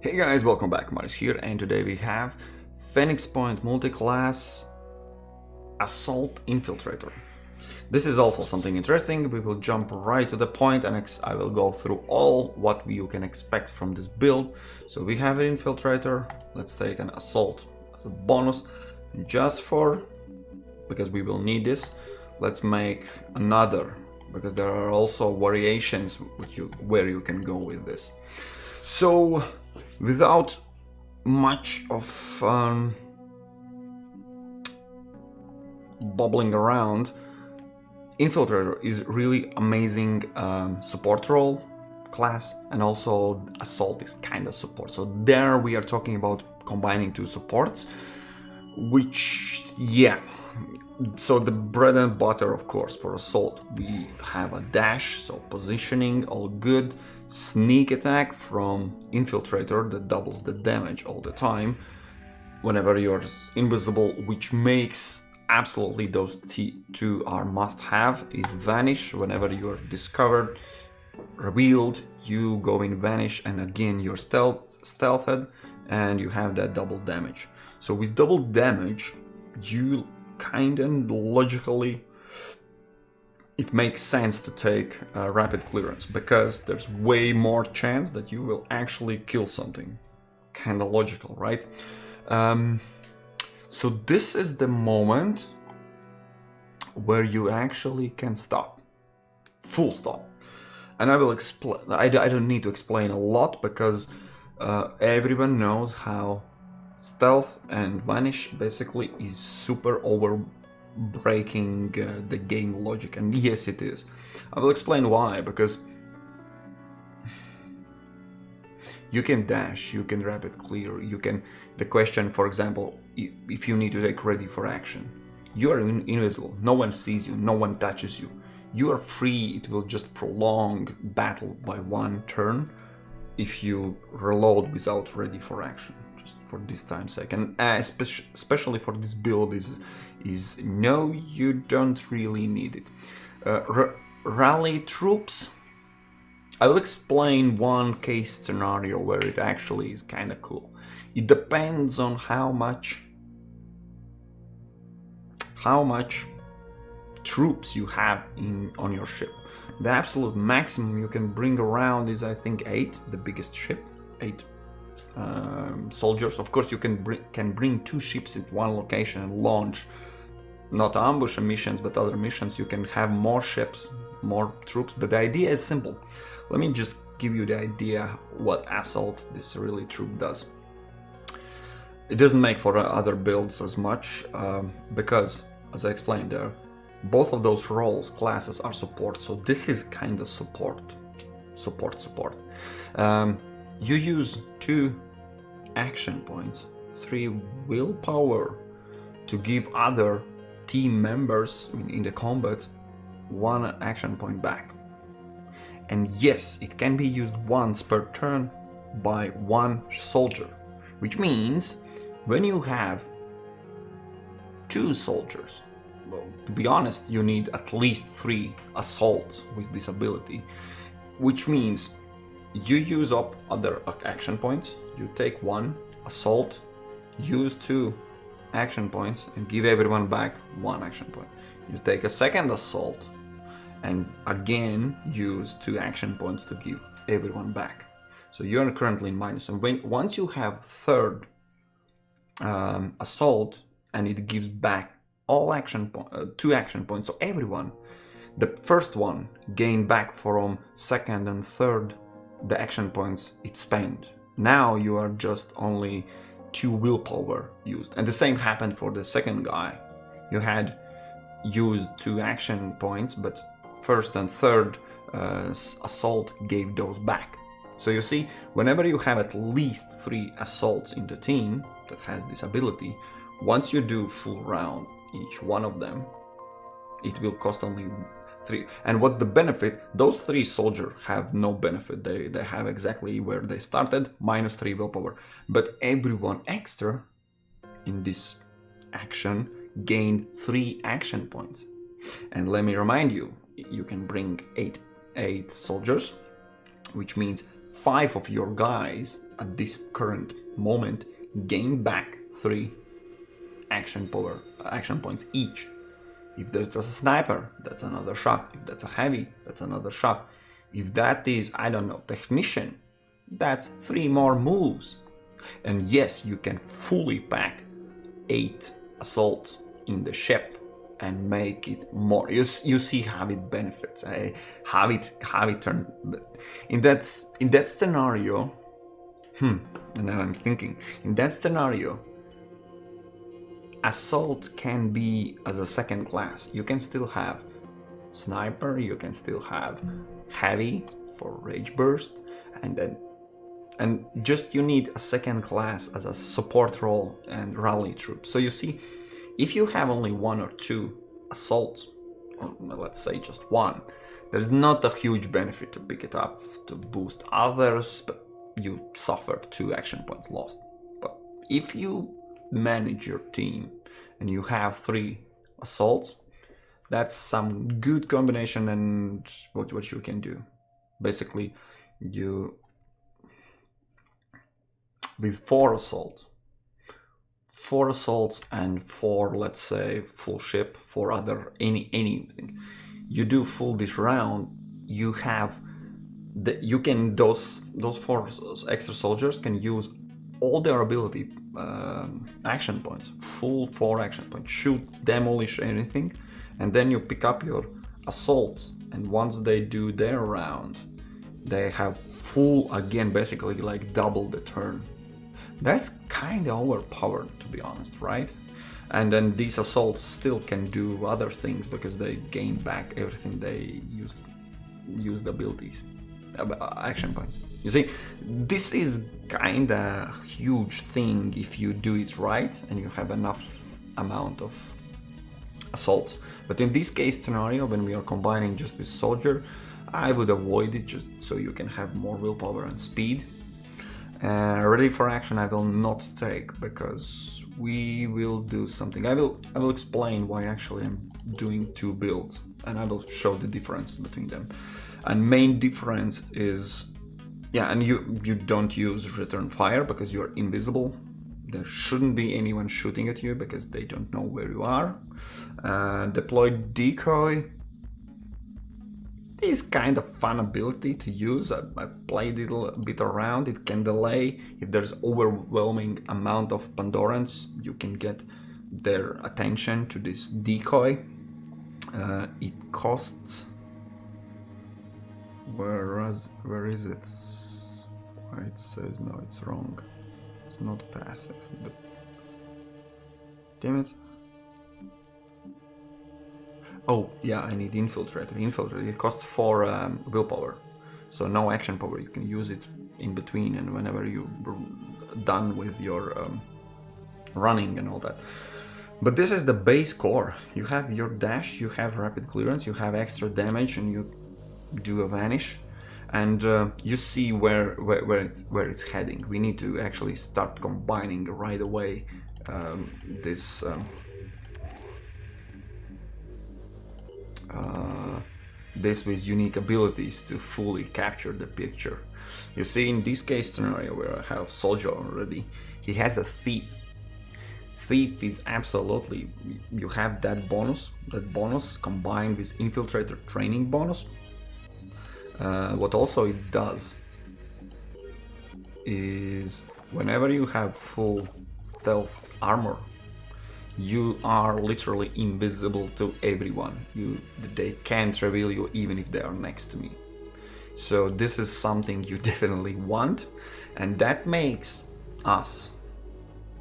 Hey guys, welcome back, Maris here, and today we have Phoenix Point multi-class Assault Infiltrator. This is also something interesting. We will jump right to the point and I will go through all what you can expect from this build. So we have an Infiltrator. Let's take an Assault as a bonus because we will need this. Let's make another because there are also variations where you can go with this. So without much of bubbling around, Infiltrator is really amazing support role class, and also Assault is kind of support. So there we are talking about combining two supports, which, yeah. So the bread and butter, of course, for Assault, we have a dash, so positioning, all good. Sneak attack from Infiltrator that doubles the damage all the time whenever you're invisible, which makes absolutely those two are must-have. Is Vanish. Whenever you're discovered, revealed, you go in Vanish, and again you're stealthed, and you have that double damage. So with double damage, you kind of logically, it makes sense to take rapid clearance because there's way more chance that you will actually kill something. Kind of logical, right? So this is the moment where you actually can stop. Full stop. And I will explain. I don't need to explain a lot because everyone knows how stealth and vanish basically is super over breaking the game logic, and yes, it is. I will explain why. Because you can dash, you can rapid clear, you can. The question, for example, if you need to take ready for action, you are invisible, no one sees you, no one touches you, you are free. It will just prolong battle by one turn if you reload without ready for action, just for this time's sake. And especially for this build is no, you don't really need it. Rally troops, I will explain one case scenario where it actually is kind of cool. It depends on how much troops you have on your ship. The absolute maximum you can bring around is, I think, 8, the biggest ship, 8 soldiers. Of course, you can bring 2 ships in one location and launch not ambush missions but other missions. You can have more ships, more troops, but the idea is simple. Let me just give you the idea what Assault, this really troop, does. It doesn't make for other builds as much because, as I explained there, both of those roles, classes, are support, so this is kind of support. You use 2 action points, 3 willpower to give other team members in the combat 1 action point back. And yes, it can be used once per turn by 1 soldier, which means when you have 2 soldiers, well, to be honest, you need at least 3 assaults with this ability, which means you use up other action points, you take 1 assault, use 2 action points, and give everyone back 1 action point. You take a second assault, and again use 2 action points to give everyone back. So you're currently in minus. And once you have third assault, and it gives back all 2 action points, so everyone, the first one gain back from second and third the action points it spent. Now you are just only 2 willpower used, and the same happened for the second guy. You had used 2 action points, but first and third assault gave those back. So you see, whenever you have at least 3 assaults in the team that has this ability, once you do full round each one of them, it will cost only 3. And what's the benefit? Those 3 soldiers have no benefit. They have exactly where they started, minus 3 willpower. But everyone extra in this action gained 3 action points. And let me remind you, you can bring 8 soldiers, which means 5 of your guys at this current moment gain back 3 action points each. If there's just a sniper, that's another shot. If that's a heavy, that's another shot. If that is, I don't know, technician, that's 3 more moves. And yes, you can fully pack 8 assaults in the ship and make it more. You see how it benefits, how it turn. In that scenario, and now I'm thinking, in that scenario, assault can be as a second class. You can still have sniper, you can still have heavy for rage burst, and just you need a second class as a support role and rally troop. So you see, if you have only 1 or 2 assaults, or let's say just 1, there's not a huge benefit to pick it up to boost others, but you suffer 2 action points lost. But if you manage your team and you have 3 assaults, that's some good combination. And what you can do, basically, you with 4 assaults and 4, let's say, full ship, 4 other anything, you do full this round, you have you can those 4 extra soldiers can use all their ability action points, full 4 action points, shoot, demolish, anything, and then you pick up your assault, and once they do their round, they have full, again, basically like double the turn. That's kind of overpowered, to be honest, right? And then these assaults still can do other things because they gain back everything they used abilities, action points. You see, this is kind of huge thing if you do it right and you have enough amount of assault. But in this case scenario, when we are combining just with soldier, I would avoid it just so you can have more willpower and speed. Ready for action I will not take, because we will do something. I will explain why actually I'm doing 2 builds, and I will show the difference between them. And main difference is, and you don't use return fire because you're invisible. There shouldn't be anyone shooting at you because they don't know where you are. Deploy decoy is kind of fun ability to use. I've played it a bit around. It can delay. If there's overwhelming amount of Pandorans, you can get their attention to this decoy. It costs... Where is it? Why it says no, it's wrong. It's not passive. But... Damn it. Oh, yeah, I need Infiltrator. Infiltrator, it costs 4 willpower. So no action power, you can use it in between and whenever you're done with your running and all that. But this is the base core. You have your dash, you have rapid clearance, you have extra damage, and you do a vanish. And you see where it's heading. We need to actually start combining right away this... this with unique abilities to fully capture the picture. You see, in this case scenario where I have soldier already, he has a thief. Thief is absolutely, you have that bonus combined with infiltrator training bonus. What also it does is whenever you have full stealth armor, you are literally invisible to everyone. They can't reveal you even if they are next to me. So this is something you definitely want, and that makes us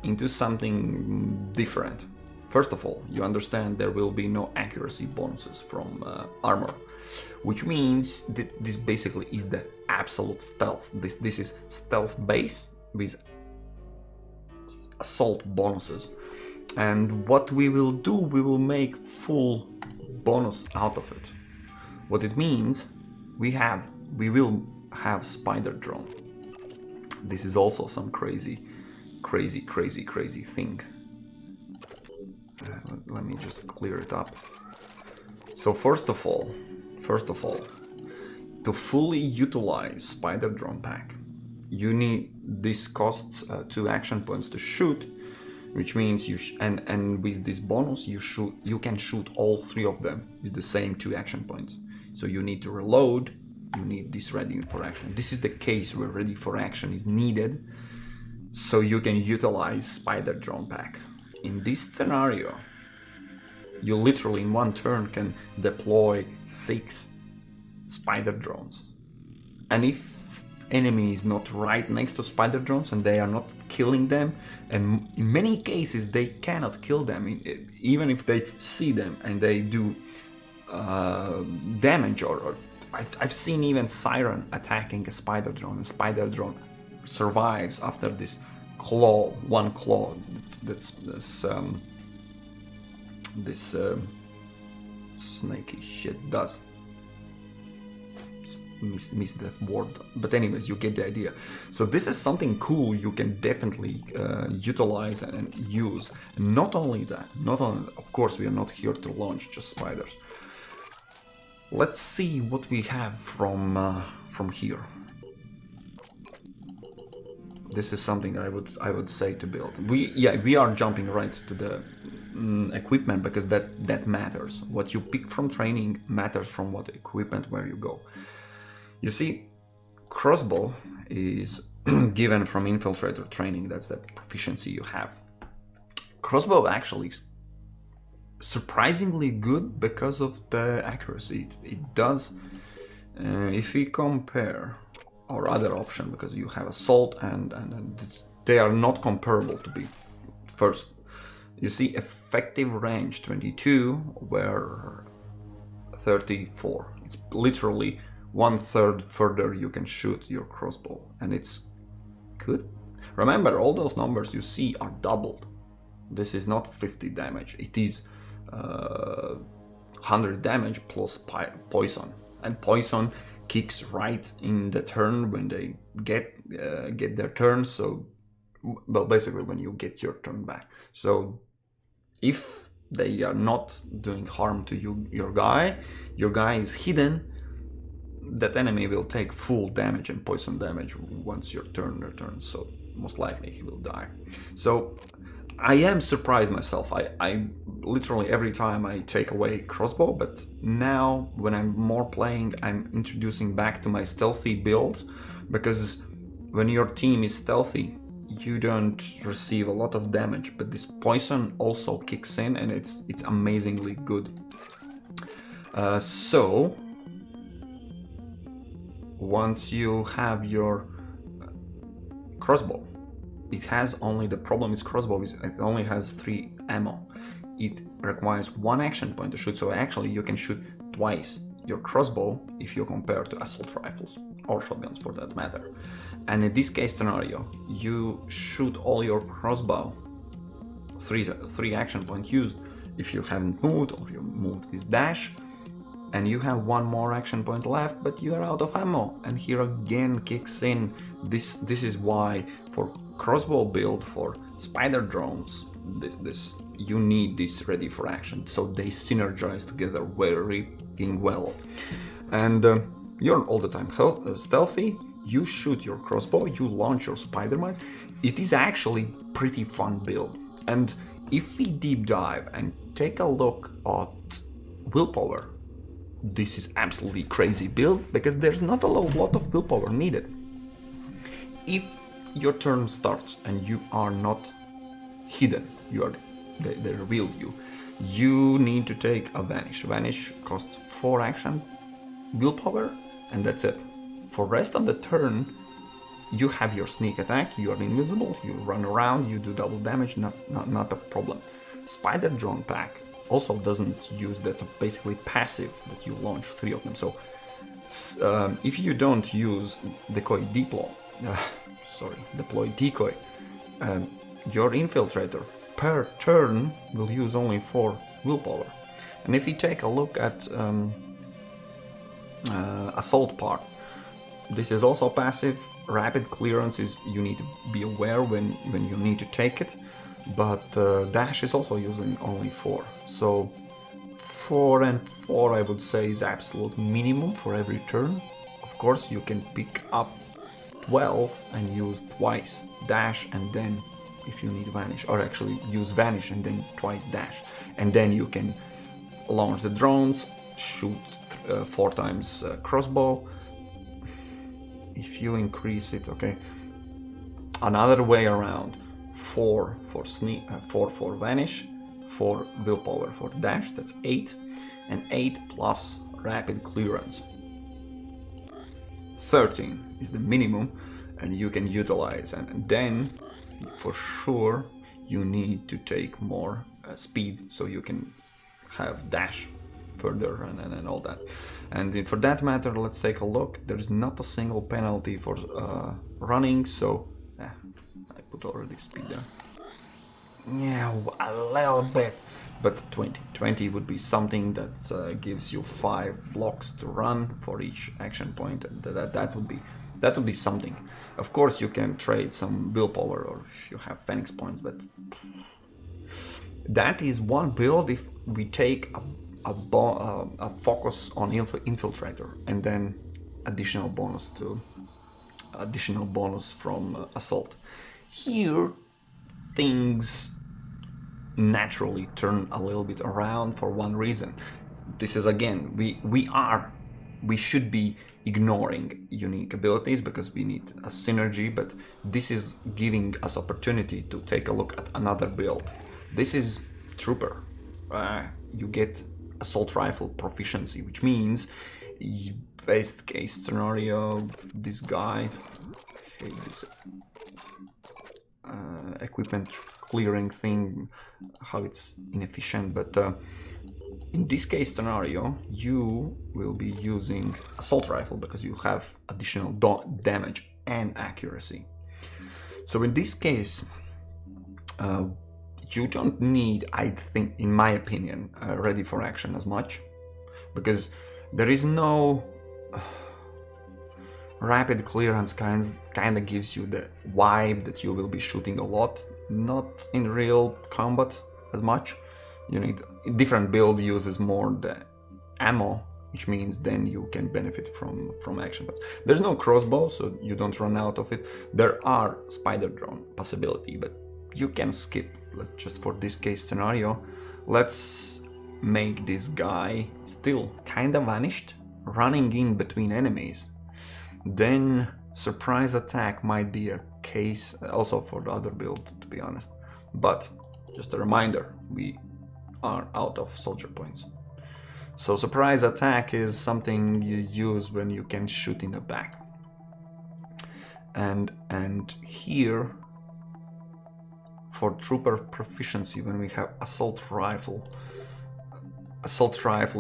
into something different. First of all, you understand there will be no accuracy bonuses from armor, which means that this basically is the absolute stealth. This is stealth base with assault bonuses. And what we will do, we will make full bonus out of it. What it means, we will have spider drone. This is also some crazy thing. Let me just clear it up. So first of all, to fully utilize spider drone pack, you need, this costs 2 action points to shoot, which means you and with this bonus you can shoot all 3 of them with the same 2 action points. So you need to reload, you need this ready for action. This is the case where ready for action is needed, so you can utilize spider drone pack. In this scenario, you literally in one turn can deploy 6 spider drones, and if enemy is not right next to spider drones and they are not killing them, and in many cases they cannot kill them, even if they see them and they do damage, or I've seen even Siren attacking a spider drone, and spider drone survives after this one claw that's this snaky shit does. Miss the word, but anyways, you get the idea. So this is something cool you can definitely utilize and use. Not only that, of course we are not here to launch just spiders. Let's see what we have from here. This is something I would say to build. We are jumping right to the equipment, because that matters. What you pick from training matters from what equipment where you go. You see, Crossbow is given from Infiltrator training. That's the proficiency you have. Crossbow actually is surprisingly good because of the accuracy it does. If we compare our other option, because you have Assault and they are not comparable to be first. You see, effective range 22, where 34. It's literally 1/3 further you can shoot your crossbow, and it's good. Remember, all those numbers you see are doubled. This is not 50 damage, it is 100 damage plus poison, and poison kicks right in the turn when they get their turn. So, well, basically when you get your turn back. So if they are not doing harm to your guy is hidden, that enemy will take full damage and poison damage once your turn returns, so most likely he will die. So I am surprised myself. I literally every time I take away crossbow, but now when I'm more playing, I'm introducing back to my stealthy builds, because when your team is stealthy, you don't receive a lot of damage, but this poison also kicks in, and it's amazingly good. So once you have your crossbow, it has only, the problem is crossbow is it only has 3 ammo. It requires 1 action point to shoot, so actually you can shoot twice your crossbow if you compare to assault rifles or shotguns for that matter. And in this case scenario, you shoot all your crossbow, 3 action point used if you haven't moved or you moved with dash, and you have 1 more action point left, but you are out of ammo, and here again kicks in. This is why for crossbow build, for spider drones, this you need this ready for action, so they synergize together very well. And you're all the time stealthy, you shoot your crossbow, you launch your spider mines. It is actually pretty fun build. And if we deep dive and take a look at willpower, this is absolutely crazy build, because there's not a lot of willpower needed. If your turn starts and you are not hidden, you are the real you need to take a vanish. Vanish costs 4 action willpower, and that's it. For rest of the turn, you have your sneak attack, you are invisible, you run around, you do double damage, not a problem. Spider drone pack also doesn't use, that's basically passive that you launch 3 of them. So if you don't use deploy decoy, your infiltrator per turn will use only 4 willpower. And if you take a look at assault part, this is also passive. Rapid clearance is, you need to be aware when you need to take it, but dash is also using only 4. So 4 and 4 I would say is absolute minimum for every turn. Of course you can pick up 12 and use twice dash, and then if you need vanish, or actually use vanish and then twice dash, and then you can launch the drones, shoot 4 times crossbow. If you increase it, okay, another way around, 4 for sneak, 4 for vanish, 4 willpower for dash, that's 8, and 8 plus rapid clearance. 13 is the minimum, and you can utilize, and then for sure you need to take more speed so you can have dash further and all that. And for that matter, let's take a look. There's not a single penalty for running, so I put already speed there. Yeah, a little bit, but 20 would be something that gives you 5 blocks to run for each action point, and that would be something. Of course, you can trade some willpower, or if you have Phoenix points, but that is one build if we take a focus on Infiltrator, and then additional bonus from Assault. Here, things naturally turn a little bit around for one reason. This is, again, we should be ignoring unique abilities because we need a synergy, but this is giving us opportunity to take a look at another build. This is Trooper. You get assault rifle proficiency, which means best case scenario, this guy, this equipment clearing thing, how it's inefficient, but in this case scenario you will be using assault rifle because you have additional damage and accuracy. So in this case you don't need, I think, in my opinion, ready for action as much, because there is no rapid clearance kind of gives you the vibe that you will be shooting a lot, not in real combat as much. You need different build uses more the ammo, which means then you can benefit from action. But there's no crossbow, so you don't run out of it. There are spider drone possibility, but you can skip. Let's just, for this case scenario, let's make this guy still kind of vanished, running in between enemies. Then surprise attack might be a case also for the other build, to be honest. But just a reminder, we are out of soldier points. So surprise attack is something you use when you can shoot in the back. And here, for trooper proficiency, when we have assault rifle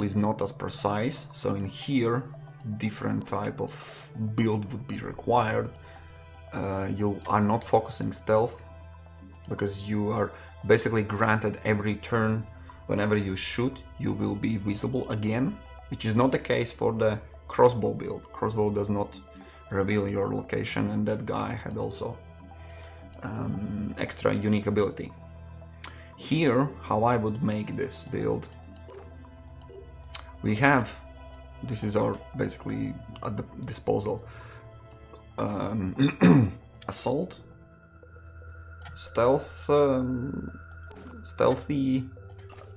is not as precise, so in here different type of build would be required. You are not focusing stealth because you are basically granted every turn whenever you shoot you will be visible again, which is not the case for the crossbow build. Crossbow does not reveal your location, and that guy had also extra unique ability. Here, how I would make this build, we have, this is our basically at the disposal, assault, stealth, stealthy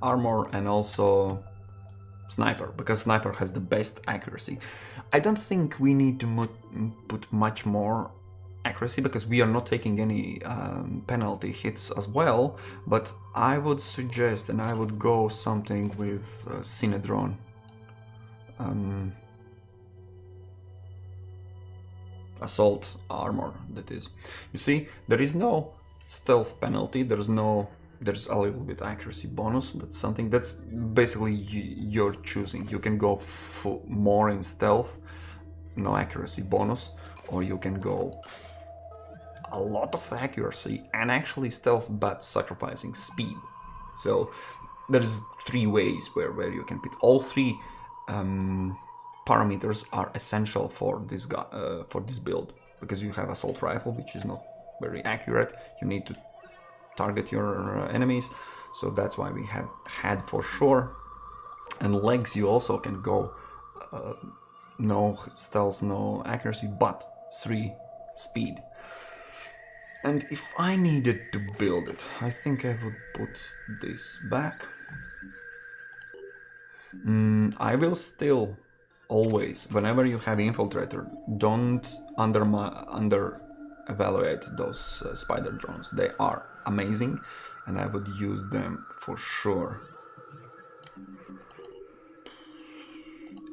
armor, and also sniper, because sniper has the best accuracy. I don't think we need to put much more accuracy because we are not taking any penalty hits as well, but I would suggest, and I would go something with Cinedron. Assault armor, that is. You see, there is no stealth penalty, there's a little bit accuracy bonus. That's something that's basically you're choosing. You can go more in stealth, no accuracy bonus, or you can go a lot of accuracy and actually stealth but sacrificing speed. So there's 3 ways where you can put all 3 parameters are essential for this guy, for this build, because you have assault rifle, which is not very accurate. You need to target your enemies, so that's why we have had for sure. And legs, you also can go no stealth, no accuracy, but 3 speed. And if I needed to build it, I think I would put this back. I will still always, whenever you have Infiltrator, don't under-evaluate those spider drones. They are amazing, and I would use them for sure.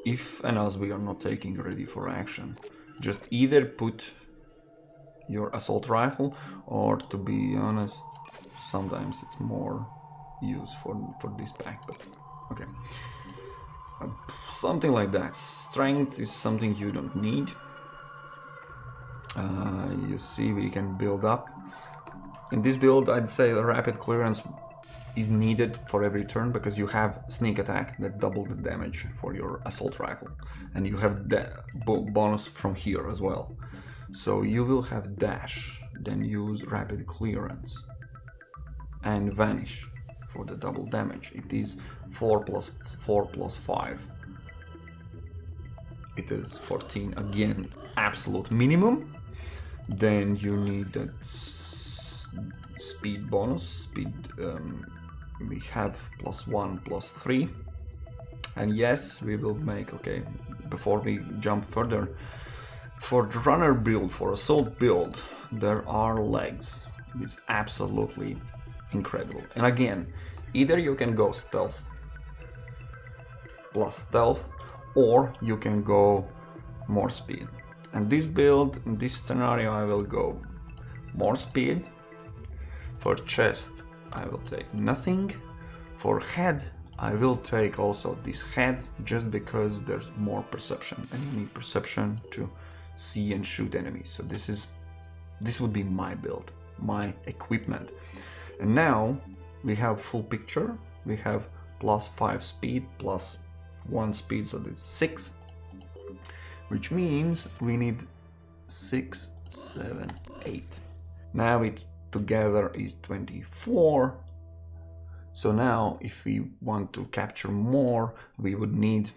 If and as we are not taking ready for action, just either put your assault rifle, or to be honest, sometimes it's more used for this pack, but okay. Something like that. Strength is something you don't need. You see, we can build up. In this build, I'd say the rapid clearance is needed for every turn, because you have sneak attack, that's double the damage for your assault rifle, and you have the bonus from here as well. So you will have dash, then use rapid clearance and vanish for the double damage. It is 4 plus 4 plus 5. It is 14 again, absolute minimum. Then you need that speed bonus. Speed we have +1 +3. And yes, we will make, okay, before we jump further, for the runner build, for assault build, there are legs. It's absolutely incredible. And again, either you can go stealth plus stealth, or you can go more speed. And this build, in this scenario, I will go more speed. For chest, I will take nothing. For head, I will take also this head, just because there's more perception, and you need perception to see and shoot enemies. So this would be my build, my equipment. And now we have full picture. We have +5 speed, +1 speed, so that's 6, which means we need 6, 7, 8. Now it together is 24. So now if we want to capture more, we would need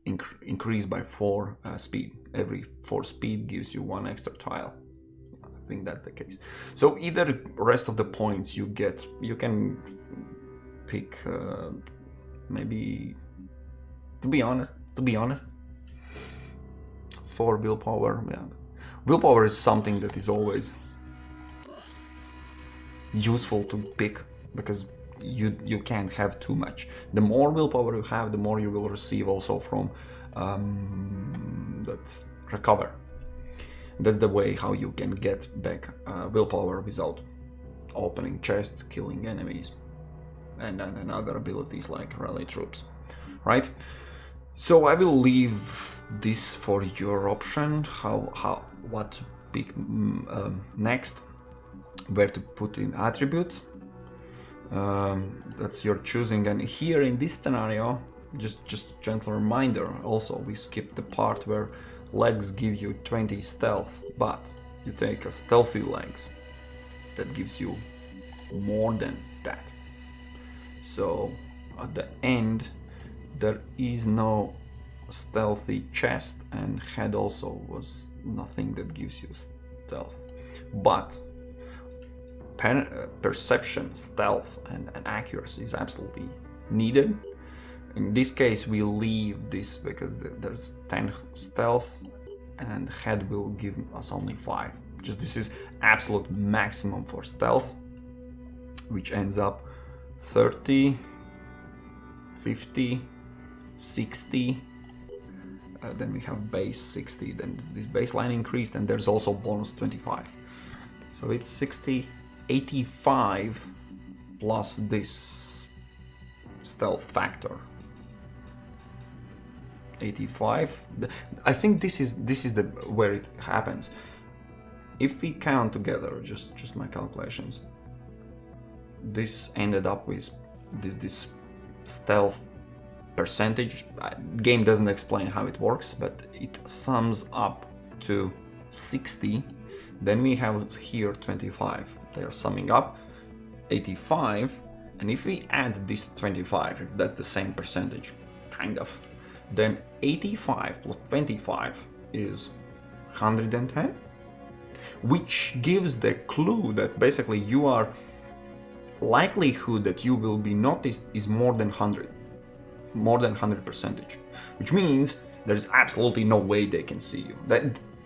increase by 4 speed. Every 4 speed gives you 1 extra tile. I think that's the case. So either rest of the points you get, you can pick maybe, to be honest, 4 willpower. Yeah, willpower is something that is always useful to pick, because you can't have too much. The more willpower you have, the more you will receive also from that recover. That's the way how you can get back willpower without opening chests, killing enemies, and other abilities like rally troops, right? So I will leave this for your option, what to pick next, where to put in attributes. That's your choosing. And here in this scenario, just gentle reminder, also we skipped the part where legs give you 20 stealth, but you take a stealthy legs that gives you more than that. So at the end there is no stealthy chest, and head also was nothing that gives you stealth, but perception, stealth, and accuracy is absolutely needed. In this case, we leave this because there's 10 stealth, and head will give us only 5. Just this is absolute maximum for stealth, which ends up 30, 50, 60. Then we have base 60. Then this baseline increased, and there's also bonus 25. So it's 60. 85 plus this stealth factor. 85. I think this is the where it happens. If we count together, just my calculations, this ended up with this stealth percentage. Game doesn't explain how it works, but it sums up to 60. Then we have here 25. They are summing up 85, and if we add this 25, if that's the same percentage, kind of, then 85 plus 25 is 110. which gives the clue that basically you are likelihood that you will be noticed is more than 100%, which means there's absolutely no way they can see you.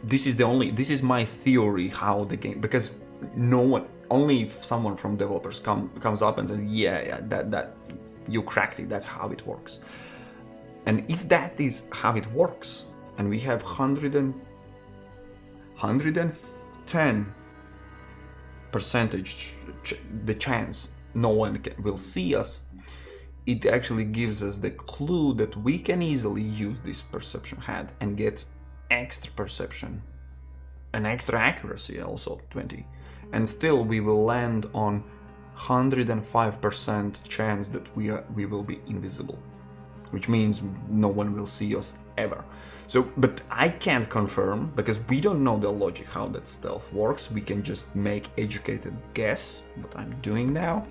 This is my theory how the game, because no one, only if someone from developers comes up and says, yeah, that you cracked it, that's how it works. And if that is how it works, and we have 110 percentage the chance no one will see us, it actually gives us the clue that we can easily use this perception hat and get extra perception and extra accuracy, also 20, and still we will land on 105% chance that we will be invisible, which means no one will see us ever. So, but I can't confirm because we don't know the logic how that stealth works. We can just make educated guess, what I'm doing now.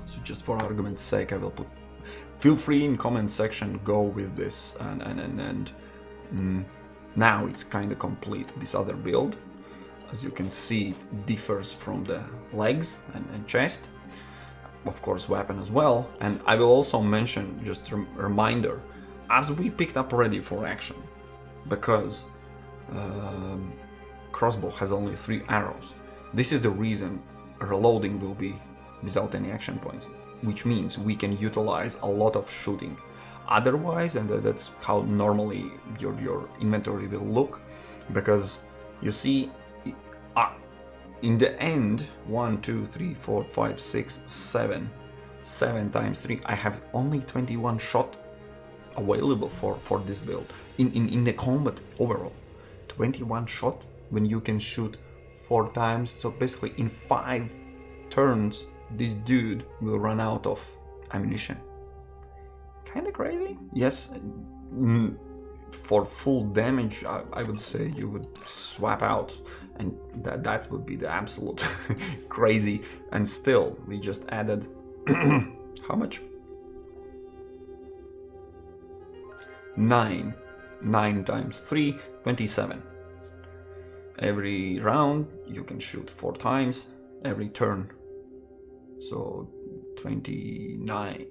So just for argument's sake, I will put, feel free in comment section, go with this, and now it's kind of complete. This other build, as you can see, differs from the legs and chest. Of course, weapon as well. And I will also mention, just a reminder, as we picked up ready for action, because Crossbow has only 3 arrows. This is the reason reloading will be without any action points, which means we can utilize a lot of shooting. Otherwise, and that's how normally your inventory will look, because you see, in the end, 1, 2, 3, 4, 5, 6, 7 times 3, I have only 21 shot available for this build. In the combat overall, 21 shot when you can shoot 4 times. So basically in 5 turns, this dude will run out of ammunition. Kinda crazy? Yes, for full damage, I would say you would swap out, and that would be the absolute crazy. And still, we just added how much? 9 times 3, 27. Every round you can shoot 4 times every turn. So 29,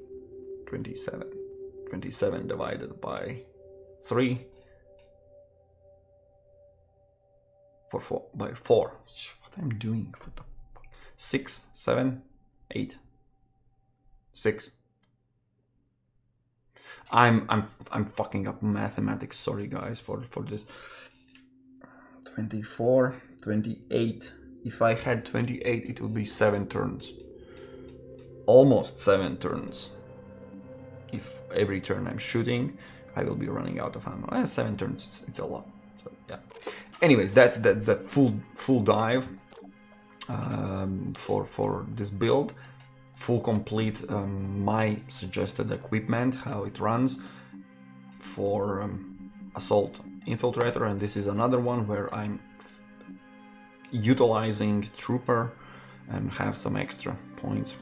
27. 27 divided by 3 by 4. What I'm doing? What the fuck? 6, 7, 8, 6. I'm fucking up mathematics. Sorry guys for this. 24, 28. If I had 28, it would be 7 turns. Almost 7 turns. If every turn I'm shooting, I will be running out of ammo. 7 turns, it's a lot. So yeah. Anyways, that's the full dive for this build. Full complete my suggested equipment, how it runs for Assault Infiltrator, and this is another one where I'm utilizing Trooper and have some extra points.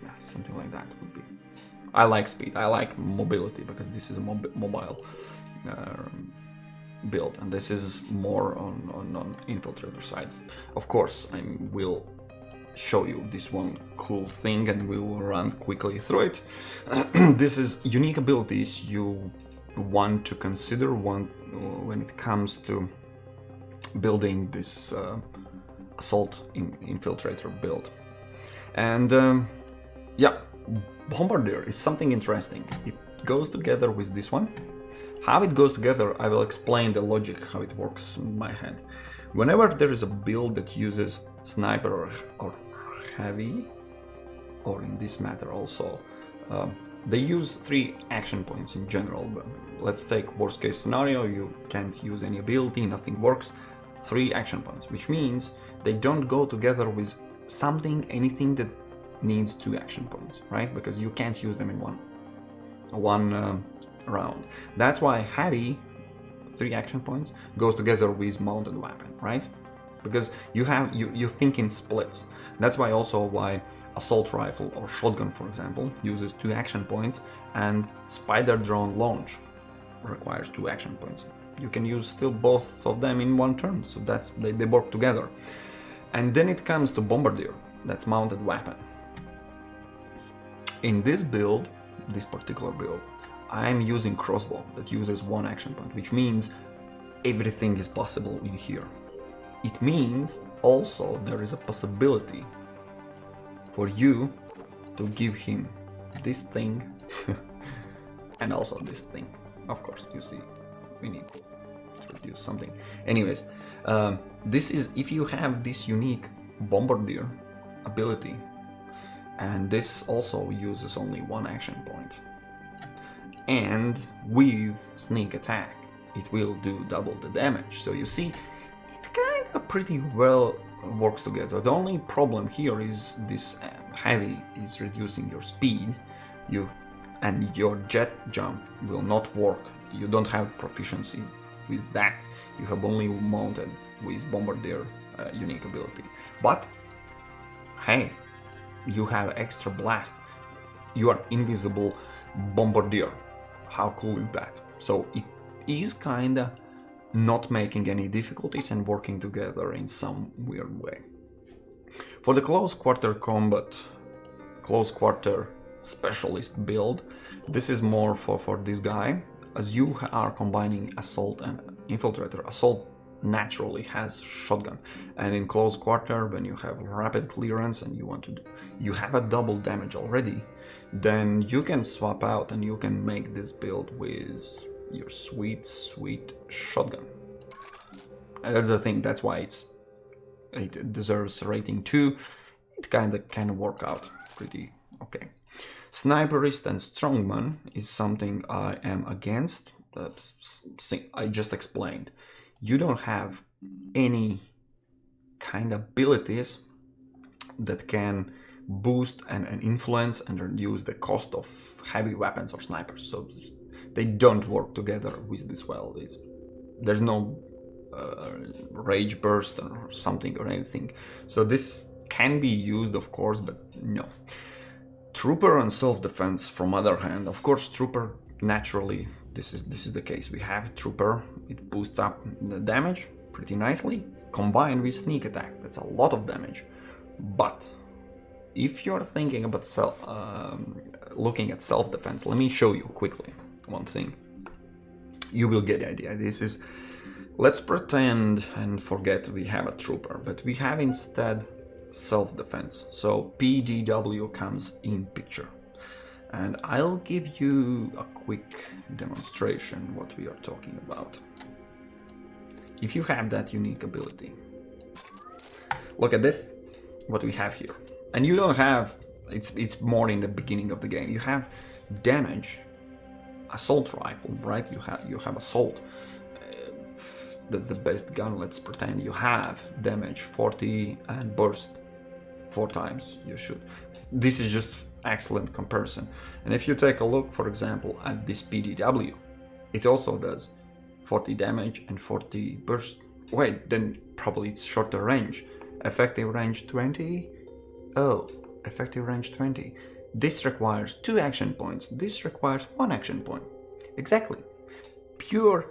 Yeah, something like that would be. I like speed, I like mobility, because this is a mobile build, and this is more on Infiltrator side. Of course, I will show you this one cool thing and we'll run quickly through it. This is unique abilities you want to consider when it comes to building this Assault Infiltrator build. And yeah, Bombardier is something interesting. It goes together with this one. How it goes together, I will explain the logic, how it works in my head. Whenever there is a build that uses sniper or heavy, or in this matter also, they use 3 action points in general. But let's take worst case scenario, you can't use any ability, nothing works, 3 action points, which means they don't go together with anything that needs 2 action points, right? Because you can't use them in one round. That's why heavy, 3 action points, goes together with mounted weapon, right? Because you think in splits. That's why assault rifle or shotgun, for example, uses 2 action points, and spider drone launch requires 2 action points. You can use still both of them in one turn, so that's they work together. And then it comes to Bombardier, that's mounted weapon. In this build, this particular build, I'm using Crossbow that uses 1 action point, which means everything is possible in here. It means also there is a possibility for you to give him this thing and also this thing. Of course, you see, we need to reduce something. Anyways, this is if you have this unique Bombardier ability, and this also uses only 1 action point. And with sneak attack, it will do double the damage. So you see, it kind of pretty well works together. The only problem here is this heavy is reducing your speed, and your jet jump will not work. You don't have proficiency with that. You have only mounted with Bombardier unique ability. But hey, you have extra blast. You are invisible Bombardier. How cool is that? So it is kinda not making any difficulties and working together in some weird way. For the close quarter combat, close quarter specialist build, this is more for this guy, as you are combining Assault and Infiltrator. Assault naturally has shotgun, and in close quarter, when you have rapid clearance and you have a double damage already, then you can swap out and you can make this build with your sweet shotgun. And that's the thing, that's why it deserves rating 2. It kinda can work out pretty okay. Sniperist and Strongman is something I am against. I just explained. You don't have any kind of abilities that can boost and influence and reduce the cost of heavy weapons or snipers. So they don't work together with this well. There's no rage burst or something or anything. So this can be used, of course, but no. Trooper and self-defense, from other hand, of course, Trooper naturally. This is the case. We have Trooper, it boosts up the damage pretty nicely, combined with sneak attack. That's a lot of damage. But if you're thinking about looking at self-defense, let me show you quickly one thing. You will get the idea. This is, let's pretend and forget we have a Trooper, but we have instead self-defense. So PDW comes in picture. And I'll give you a quick demonstration what we are talking about. If you have that unique ability, look at this, what we have here. And you don't have, it's more in the beginning of the game. You have damage, assault rifle, right? You have assault. That's the best gun. Let's pretend you have damage 40 and burst 4 times. You should. This is just excellent comparison. And if you take a look, for example, at this PDW, it also does 40 damage and 40 burst. Wait, then probably it's shorter range. Effective range 20. Oh, effective range 20. This requires 2 action points. This requires 1 action point. Exactly. Pure,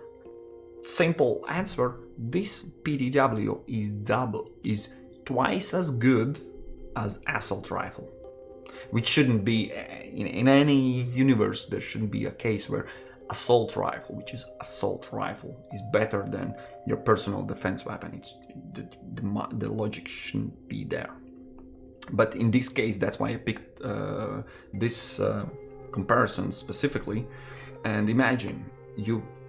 simple answer. This PDW is twice as good as assault rifle. Which shouldn't be, in any universe, there shouldn't be a case where assault rifle, which is assault rifle, is better than your personal defense weapon. The logic shouldn't be there. But in this case, that's why I picked this comparison specifically. And imagine,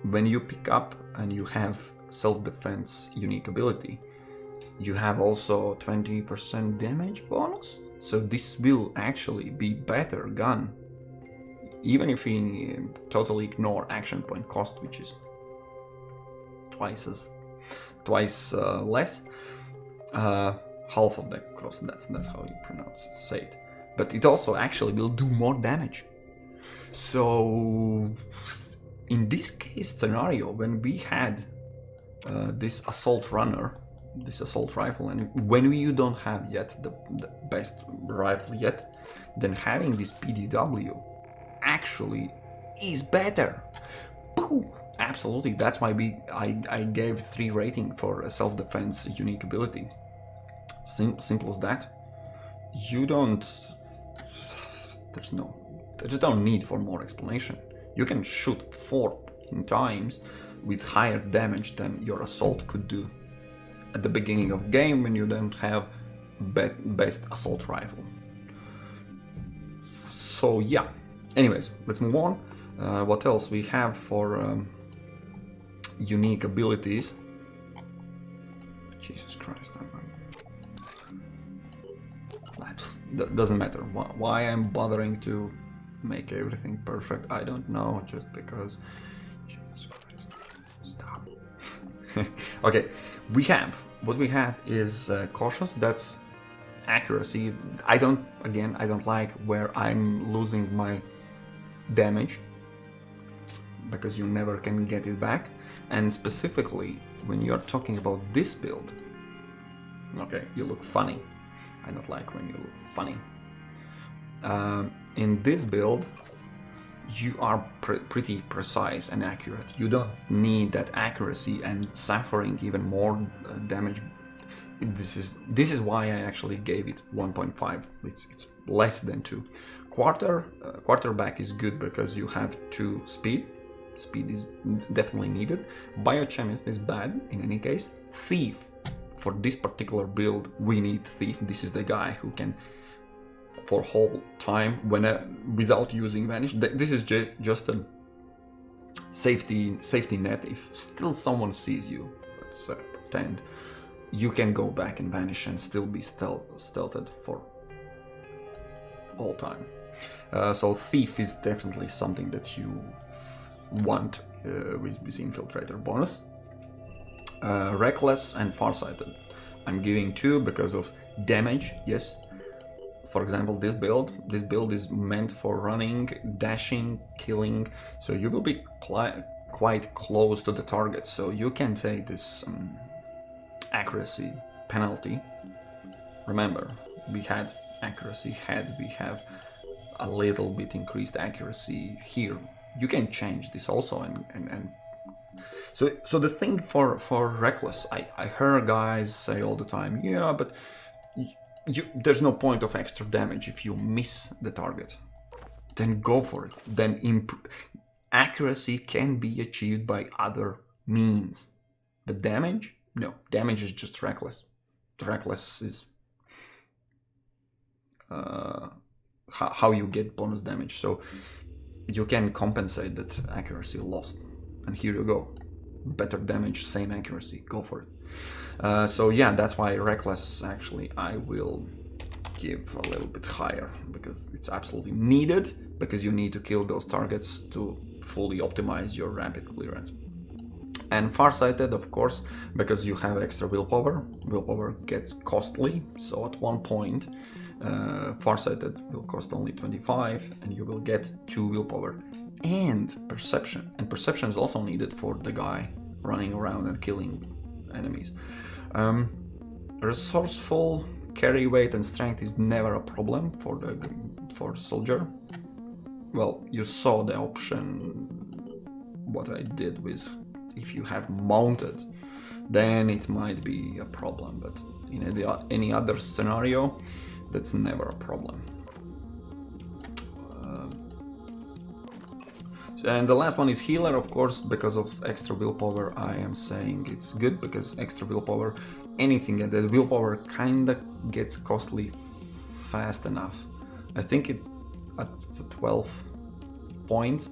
when you pick up and you have self-defense unique ability, you have also 20% damage bonus. So this will actually be better gun, even if we totally ignore action point cost, which is twice less, half of the cost. That's how you say it. But it also actually will do more damage. So in this case scenario, when we had this assault runner, this assault rifle, and when you don't have yet the best rifle yet, then having this PDW actually is better. Absolutely, that's why I gave 3 rating for a self-defense unique ability. Simple as that. You don't... There's no need for more explanation. You can shoot 14 times with higher damage than your assault could do at the beginning of game when you don't have best assault rifle. So yeah, anyways, let's move on. What else we have for unique abilities? Jesus Christ, that doesn't matter. Why I'm bothering to make everything perfect, I don't know, just because. Jesus Christ, stop. Okay, what we have is cautious. That's accuracy. I don't like where I'm losing my damage, because you never can get it back. And specifically when you're talking about this build, okay, you look funny. I don't like when you look funny. In this build, you are pretty precise and accurate. You don't need that accuracy and suffering even more damage. This is why I actually gave it 1.5. It's less than 2. Quarterback is good because you have 2 speed. Speed is definitely needed. Biochemist is bad in any case. Thief. For this particular build, we need Thief. This is the guy who can, for whole time, without using Vanish. This is just a safety net. If still someone sees you, let's pretend, you can go back and Vanish and still be stealthed for all time. So Thief is definitely something that you want with Infiltrator bonus. Reckless and Farsighted, I'm giving 2 because of damage. Yes, for example, this build is meant for running, dashing, killing, so you will be quite close to the target, so you can take this accuracy penalty. Remember, we had accuracy, we have a little bit increased accuracy here. You can change this also, and so the thing for reckless, I hear guys say all the time, yeah, but there's no point of extra damage if you miss the target. Then go for it. Then accuracy can be achieved by other means, but damage, no. Damage is just reckless. Reckless is how you get bonus damage. So you can compensate that accuracy lost, and here you go. Better damage, same accuracy, go for it. So yeah, that's why reckless actually I will give a little bit higher, because it's absolutely needed, because you need to kill those targets to fully optimize your rapid clearance. And Farsighted, of course, because you have extra willpower. Willpower gets costly, so at one point Farsighted will cost only 25 and you will get 2 willpower. And perception. And perception is also needed for the guy running around and killing enemies. Resourceful, carry weight and strength is never a problem for soldier. Well, you saw the option what I did with, if you have mounted, then it might be a problem, but in any other scenario, that's never a problem. And the last one is healer, of course, because of extra willpower. I am saying it's good because extra willpower, anything at that willpower kinda gets costly fast enough. I think it at 12 points,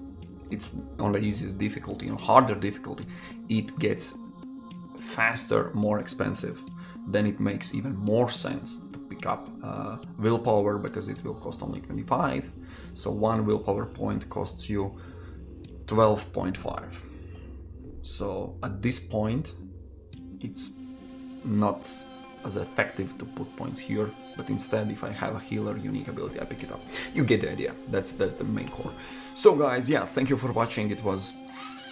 it's on the easiest difficulty. On harder difficulty, it gets faster, more expensive. Then it makes even more sense to pick up willpower, because it will cost only 25. So 1 willpower point costs you 12.5. So at this point, it's not as effective to put points here, but instead, if I have a healer unique ability, I pick it up. You get the idea. That's the main core. So guys, yeah, thank you for watching. It was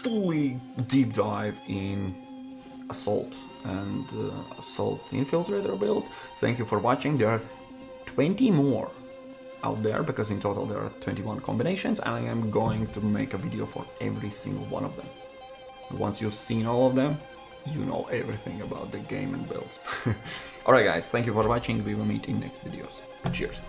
fully deep dive in Assault and Assault Infiltrator build. Thank you for watching. There are 20 more out there, because in total there are 21 combinations, and I am going to make a video for every single one of them. Once you've seen all of them, you know everything about the game and builds. Alright guys, thank you for watching, we will meet in next videos. Cheers!